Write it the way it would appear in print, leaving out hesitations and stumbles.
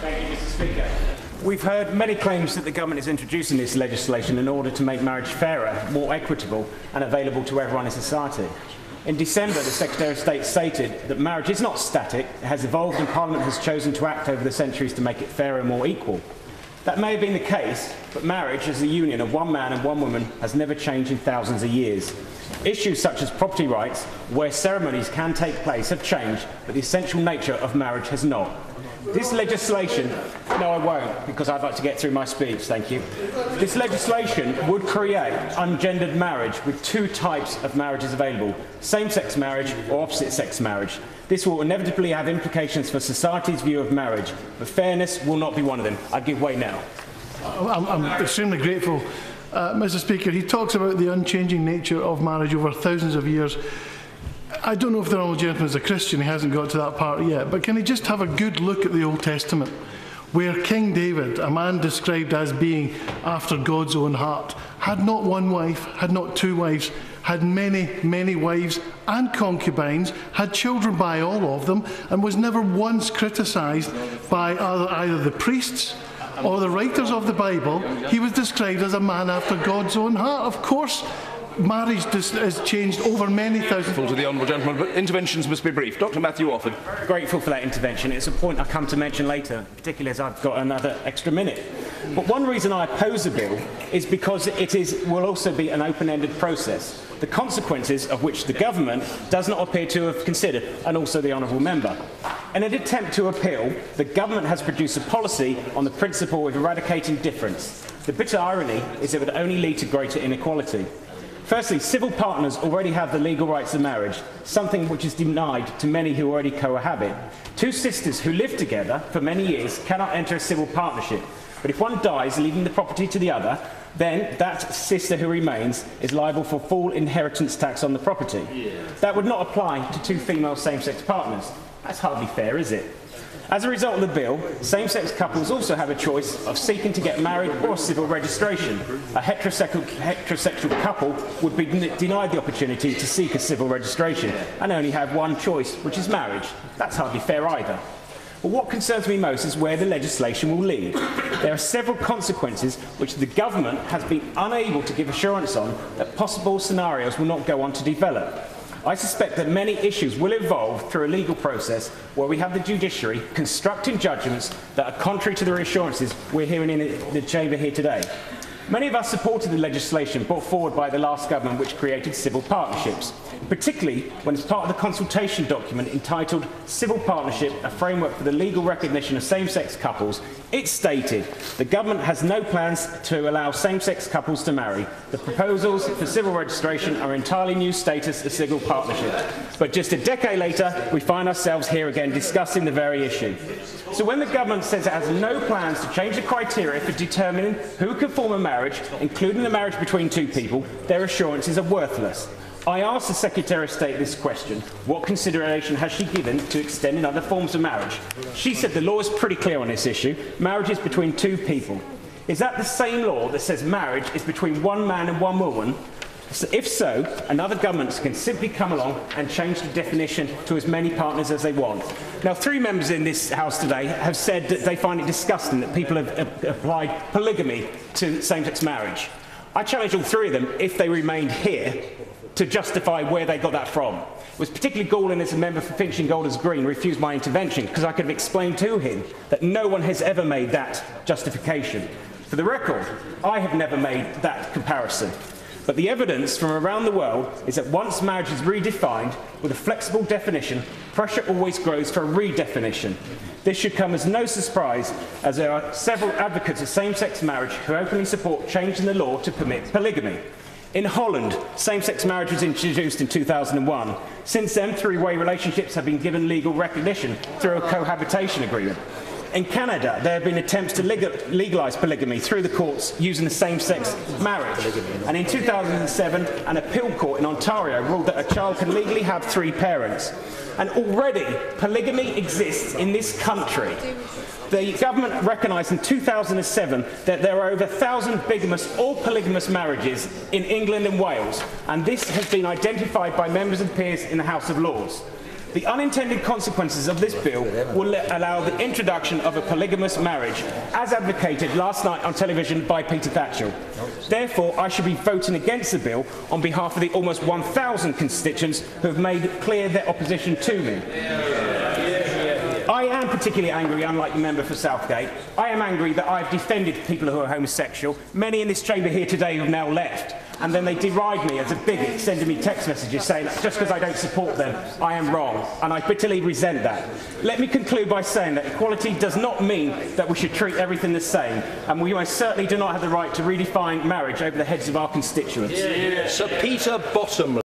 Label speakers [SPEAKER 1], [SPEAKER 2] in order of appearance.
[SPEAKER 1] Thank you, Mr. Speaker. We've heard many claims that the government is introducing this legislation in order to make marriage fairer, more equitable and available to everyone in society. In December, the Secretary of State stated that marriage is not static, it has evolved and Parliament has chosen to act over the centuries to make it fairer and more equal. That may have been the case, but marriage as a union of one man and one woman has never changed in thousands of years. Issues such as property rights, where ceremonies can take place, have changed, but the essential nature of marriage has not. This legislation, no I won't, because I'd like to get through my speech, thank you. This legislation would create ungendered marriage with two types of marriages available, same-sex marriage or opposite-sex marriage. This will inevitably have implications for society's view of marriage, but fairness will not be one of them. I give way now.
[SPEAKER 2] I'm extremely grateful. Mr. Speaker, he talks about the unchanging nature of marriage over thousands of years. I don't know if the honourable gentleman is a Christian, he hasn't got to that part yet, but can he just have a good look at the Old Testament, where King David, a man described as being after God's own heart, had not one wife, had not two wives, had many, many wives and concubines, had children by all of them, and was never once criticised by either the priests or the writers of the Bible. He was described as a man after God's own heart. Of course, marriage has changed over many thousands.
[SPEAKER 3] To the honourable gentleman, but interventions must be brief. Dr. Matthew Offord.
[SPEAKER 1] Grateful for that intervention. It's a point I come to mention later, particularly as I've got another extra minute. But one reason I oppose the bill is because will also be an open-ended process, the consequences of which the government does not appear to have considered, and also the honourable member. In an attempt to appeal, the government has produced a policy on the principle of eradicating difference. The bitter irony is it would only lead to greater inequality. Firstly, civil partners already have the legal rights of marriage, something which is denied to many who already cohabit. Two sisters who live together for many years cannot enter a civil partnership, but if one dies leaving the property to the other, then that sister who remains is liable for full inheritance tax on the property. That would not apply to two female same-sex partners. That's hardly fair, is it? As a result of the bill, same-sex couples also have a choice of seeking to get married or civil registration. A heterosexual couple would be denied the opportunity to seek a civil registration and only have one choice, which is marriage. That's hardly fair either. But what concerns me most is where the legislation will lead. There are several consequences which the government has been unable to give assurance on that possible scenarios will not go on to develop. I suspect that many issues will evolve through a legal process where we have the judiciary constructing judgments that are contrary to the reassurances we're hearing in the chamber here today. Many of us supported the legislation brought forward by the last government which created civil partnerships, particularly when it's part of the consultation document entitled Civil Partnership, a Framework for the Legal Recognition of Same-Sex Couples. It stated the government has no plans to allow same-sex couples to marry. The proposals for civil registration are entirely new status of civil partnership. But just a decade later, we find ourselves here again discussing the very issue. So when the government says it has no plans to change the criteria for determining who can form a marriage, including the marriage between two people, their assurances are worthless. I asked the Secretary of State this question: what consideration has she given to extending other forms of marriage? She said the law is pretty clear on this issue. Marriage is between two people. Is that the same law that says marriage is between one man and one woman? If so, another government can simply come along and change the definition to as many partners as they want. Now, three members in this House today have said that they find it disgusting that people have applied polygamy to same-sex marriage. I challenge all three of them, if they remained here, to justify where they got that from. It was particularly galling as a member for Finch and Golders Green refused my intervention, because I could have explained to him that no one has ever made that justification. For the record, I have never made that comparison. But the evidence from around the world is that once marriage is redefined with a flexible definition, pressure always grows for a redefinition. This should come as no surprise, as there are several advocates of same-sex marriage who openly support changing the law to permit polygamy. In Holland, same-sex marriage was introduced in 2001. Since then, three-way relationships have been given legal recognition through a cohabitation agreement. In Canada, there have been attempts to legalise polygamy through the courts using the same-sex marriage. And in 2007, an appeal court in Ontario ruled that a child can legally have three parents. And already, polygamy exists in this country. The government recognised in 2007 that there are over 1,000 bigamous or polygamous marriages in England and Wales, and this has been identified by members and peers in the House of Lords. The unintended consequences of this bill will allow the introduction of a polygamous marriage, as advocated last night on television by Peter Thatchell. Therefore, I should be voting against the bill on behalf of the almost 1,000 constituents who have made clear their opposition to me. I am particularly angry, unlike the member for Southgate. I am angry that I have defended people who are homosexual. Many in this chamber here today have now left. And then they deride me as a bigot, sending me text messages saying that just because I don't support them, I am wrong. And I bitterly resent that. Let me conclude by saying that equality does not mean that we should treat everything the same. And we most certainly do not have the right to redefine marriage over the heads of our constituents.
[SPEAKER 3] Sir Peter Bottom.